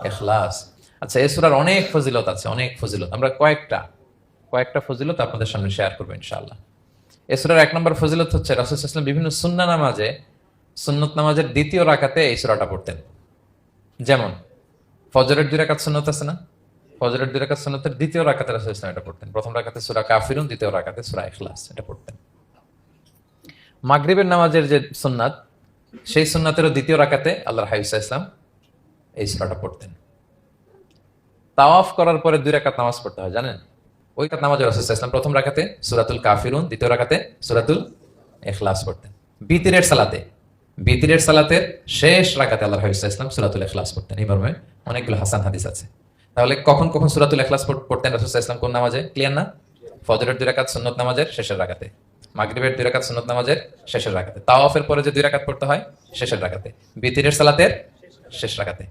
ইখলাস। আচ্ছা, এই সূরার অনেক ফজিলত আছে, অনেক ফজিলত। আমরা কয়েকটা ফজিলত আপনাদের সামনে শেয়ার করবো ইনশাআল্লাহ। এই সূরার 1 নম্বর ফজিলত হচ্ছে রাসূল সাল্লাল্লাহু আলাইহি ওয়াসাল্লাম বিভিন্ন সুন্নাহ নামাজে, সুন্নত নামাজের দ্বিতীয় রাকাতে এই সূরাটা পড়তেন। যেমন ফজরের 2 রাকাত সুন্নত আছে না, ফজরের 2 রাকাত সুন্নতের দ্বিতীয় রাকাতে রাসূল সাল্লাল্লাহু আলাইহি ওয়াসাল্লাম এটা পড়তেন। প্রথম রাকাতে সূরা কাফিরুন, দ্বিতীয় রাকাতে সূরা ইখলাস এটা পড়তেন। মাগরিবের নামাজের যে সুন্নাত, সেই সুন্নাতেরও দ্বিতীয় রাকাতে আল্লাহর হাবিব সাল্লাল্লাহু আলাইহি ওয়াসাল্লাম এই সূরাটা পড়তেন। তাওয়াফ করার পরে 2 রাকাত নামাজ পড়তে হয়, জানেন? ওই রাকাত নামাজে রাসূল সাল্লাল্লাহু আলাইহি ওয়াসাল্লাম প্রথম রাকাতে সূরাতুল কাফিরুন, দ্বিতীয় রাকাতে সূরাতুল ইখলাস পড়তেন। বিতিরের সালাতের শেষ রাকাতে আল্লাহর হাবিব সাল্লাল্লাহু আলাইহি ওয়াসাল্লাম সূরাতুল ইখলাস পড়তেন। এই মর্মে অনেকগুলো হাসান হাদিস আছে। তাহলে কখন কখন সূরাতুল ইখলাস পড়তেন রাসূল সাল্লাল্লাহু আলাইহি ওয়াসাল্লাম, কোন নামাজে? ক্লিয়ার না? ফজরের 2 রাকাত সুন্নত নামাজের শেষের রাকাতে, মাগরিবের 2 রাকাত সুন্নত নামাজের শেষের রাকাতে, তাওয়াফের পরে যে 2 রাকাত পড়তে হয় শেষের রাকাতে, বিতিরের সালাতের শেষ রাকাতে।